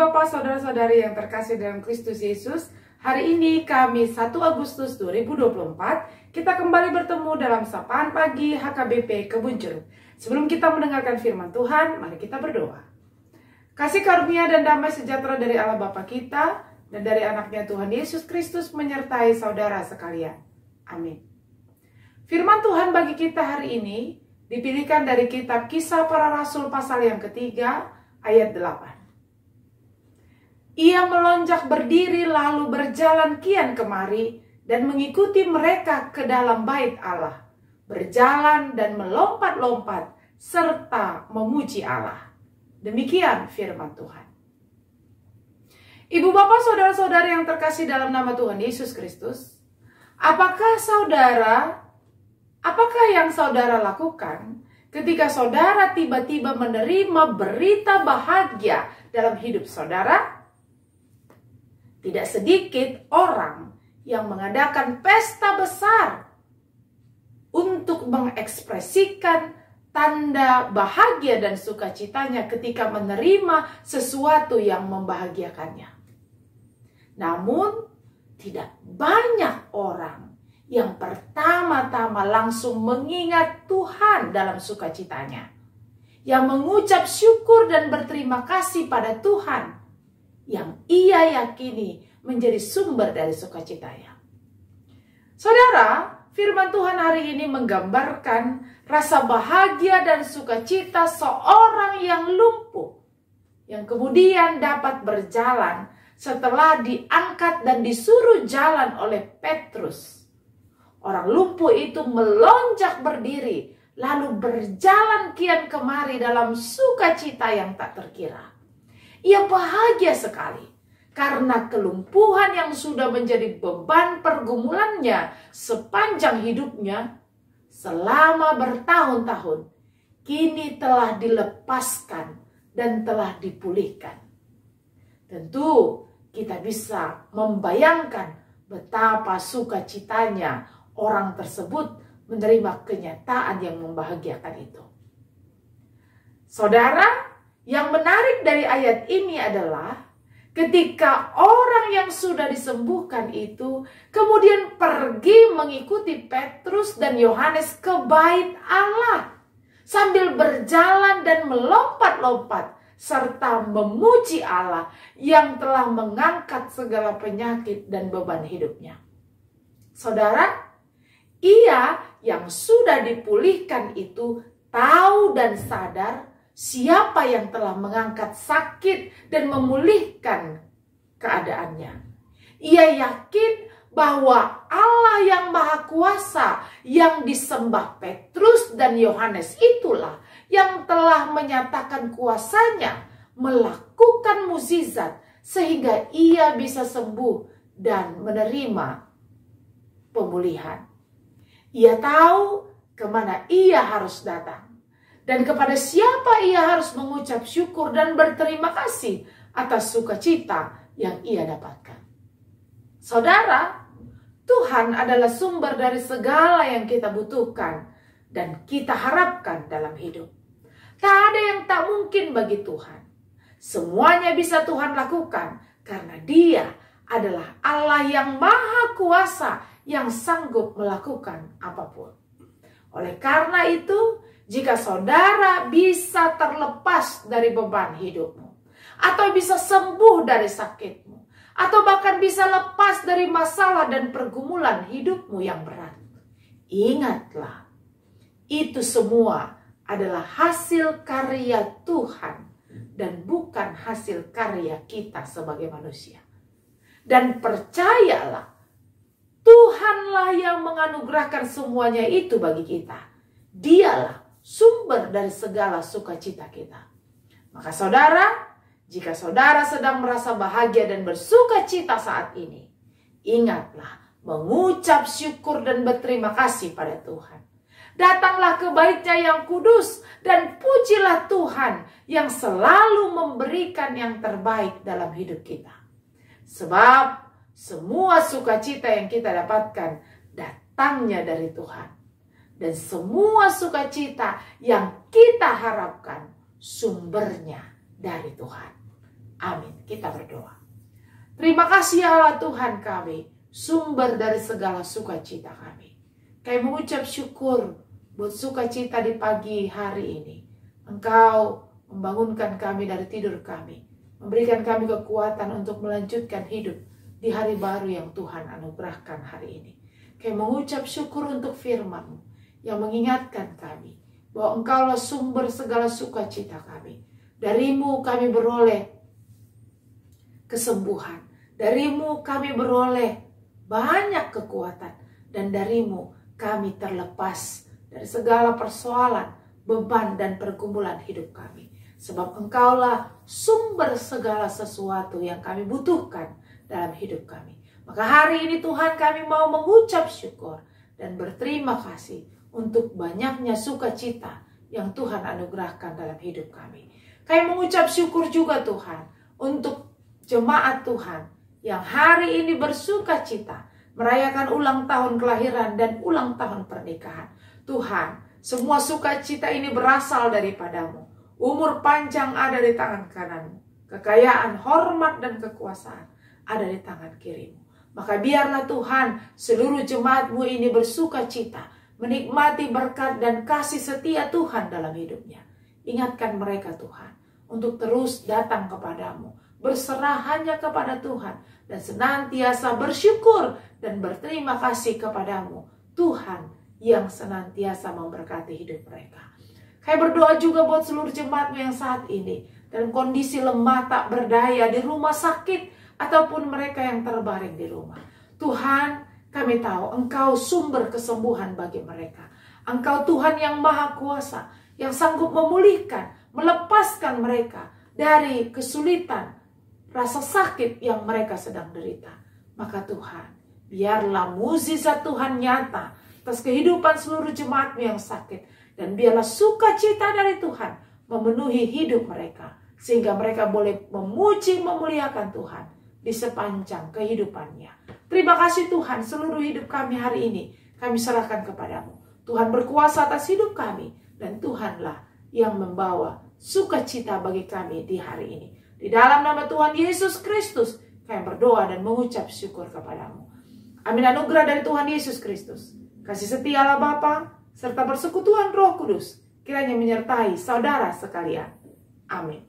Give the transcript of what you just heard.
Bapak, Saudara-saudari yang terkasih dalam Kristus Yesus, hari ini Kamis 1 Agustus 2024, kita kembali bertemu dalam Sapaan Pagi HKBP Kebun Jeruk. Sebelum kita mendengarkan firman Tuhan, mari kita berdoa. Kasih karunia dan damai sejahtera dari Allah Bapa kita dan dari anaknya Tuhan Yesus Kristus menyertai saudara sekalian. Amin. Firman Tuhan bagi kita hari ini dipilihkan dari kitab Kisah Para Rasul pasal yang ketiga ayat 8. Ia melonjak berdiri lalu berjalan kian kemari dan mengikuti mereka ke dalam bait Allah, berjalan dan melompat-lompat serta memuji Allah. Demikian firman Tuhan. Ibu bapak saudara-saudari yang terkasih dalam nama Tuhan Yesus Kristus, apakah yang saudara lakukan ketika saudara tiba-tiba menerima berita bahagia dalam hidup saudara? Tidak sedikit orang yang mengadakan pesta besar untuk mengekspresikan tanda bahagia dan sukacitanya ketika menerima sesuatu yang membahagiakannya. Namun, tidak banyak orang yang pertama-tama langsung mengingat Tuhan dalam sukacitanya, yang mengucap syukur dan berterima kasih pada Tuhan yang ia yakini menjadi sumber dari sukacitanya. Saudara, firman Tuhan hari ini menggambarkan rasa bahagia dan sukacita seorang yang lumpuh, yang kemudian dapat berjalan setelah diangkat dan disuruh jalan oleh Petrus. Orang lumpuh itu melonjak berdiri, lalu berjalan kian kemari dalam sukacita yang tak terkira. Ia bahagia sekali karena kelumpuhan yang sudah menjadi beban pergumulannya sepanjang hidupnya selama bertahun-tahun kini telah dilepaskan dan telah dipulihkan. Tentu kita bisa membayangkan betapa sukacitanya orang tersebut menerima kenyataan yang membahagiakan itu. Saudara, yang menarik dari ayat ini adalah ketika orang yang sudah disembuhkan itu kemudian pergi mengikuti Petrus dan Yohanes ke bait Allah sambil berjalan dan melompat-lompat serta memuji Allah yang telah mengangkat segala penyakit dan beban hidupnya. Saudara, ia yang sudah dipulihkan itu tahu dan sadar siapa yang telah mengangkat sakit dan memulihkan keadaannya. Ia yakin bahwa Allah yang Maha Kuasa yang disembah Petrus dan Yohanes itulah yang telah menyatakan kuasanya melakukan mukjizat sehingga ia bisa sembuh dan menerima pemulihan. Ia tahu kemana ia harus datang dan kepada siapa ia harus mengucap syukur dan berterima kasih atas sukacita yang ia dapatkan. Saudara, Tuhan adalah sumber dari segala yang kita butuhkan dan kita harapkan dalam hidup. Tak ada yang tak mungkin bagi Tuhan. Semuanya bisa Tuhan lakukan karena Dia adalah Allah yang Maha Kuasa yang sanggup melakukan apapun. Oleh karena itu, jika saudara bisa terlepas dari beban hidupmu, atau bisa sembuh dari sakitmu, atau bahkan bisa lepas dari masalah dan pergumulan hidupmu yang berat, ingatlah, itu semua adalah hasil karya Tuhan dan bukan hasil karya kita sebagai manusia. Dan percayalah, Tuhanlah yang menganugerahkan semuanya itu bagi kita. Dialah sumber dari segala sukacita kita. Maka saudara, jika saudara sedang merasa bahagia dan bersukacita saat ini, ingatlah mengucap syukur dan berterima kasih pada Tuhan. Datanglah ke bait-Nya yang kudus dan pujilah Tuhan yang selalu memberikan yang terbaik dalam hidup kita. Sebab semua sukacita yang kita dapatkan datangnya dari Tuhan. Dan semua sukacita yang kita harapkan sumbernya dari Tuhan. Amin. Kita berdoa. Terima kasih Allah Tuhan kami, sumber dari segala sukacita kami. Kami mengucap syukur buat sukacita di pagi hari ini. Engkau membangunkan kami dari tidur kami, memberikan kami kekuatan untuk melanjutkan hidup di hari baru yang Tuhan anugerahkan hari ini. Kami mengucap syukur untuk firman-Mu yang mengingatkan kami bahwa Engkaulah sumber segala sukacita kami. Dari-Mu kami beroleh kesembuhan. Dari-Mu kami beroleh banyak kekuatan. Dan dari-Mu kami terlepas dari segala persoalan, beban, dan pergumulan hidup kami. Sebab Engkaulah sumber segala sesuatu yang kami butuhkan dalam hidup kami. Maka hari ini Tuhan kami mau mengucap syukur dan berterima kasih untuk banyaknya sukacita yang Tuhan anugerahkan dalam hidup kami. Kami mengucap syukur juga Tuhan untuk jemaat Tuhan yang hari ini bersukacita merayakan ulang tahun kelahiran dan ulang tahun pernikahan. Tuhan, semua sukacita ini berasal daripada-Mu. Umur panjang ada di tangan kanan-Mu. Kekayaan, hormat, dan kekuasaan ada di tangan kiri-Mu. Maka biarlah Tuhan seluruh jemaat-Mu ini bersukacita, menikmati berkat dan kasih setia Tuhan dalam hidupnya. Ingatkan mereka Tuhan untuk terus datang kepadamu, berserah hanya kepada Tuhan, dan senantiasa bersyukur dan berterima kasih kepadamu, Tuhan yang senantiasa memberkati hidup mereka. Kami berdoa juga buat seluruh jemaat-Mu yang saat ini dalam kondisi lemah tak berdaya di rumah sakit ataupun mereka yang terbaring di rumah. Tuhan, kami tahu Engkau sumber kesembuhan bagi mereka. Engkau Tuhan yang maha kuasa, yang sanggup memulihkan, melepaskan mereka dari kesulitan, rasa sakit yang mereka sedang derita. Maka Tuhan, biarlah mukjizat Tuhan nyata atas kehidupan seluruh jemaat-Mu yang sakit. Dan biarlah sukacita dari Tuhan memenuhi hidup mereka. Sehingga mereka boleh memuji, memuliakan Tuhan di sepanjang kehidupannya. Terima kasih Tuhan, seluruh hidup kami hari ini kami serahkan kepadamu. Tuhan berkuasa atas hidup kami, dan Tuhanlah yang membawa sukacita bagi kami di hari ini. Di dalam nama Tuhan Yesus Kristus kami berdoa dan mengucap syukur kepadamu. Amin. Anugerah dari Tuhan Yesus Kristus, kasih setia Allah Bapa, serta persekutuan Roh Kudus kiranya menyertai saudara sekalian. Amin.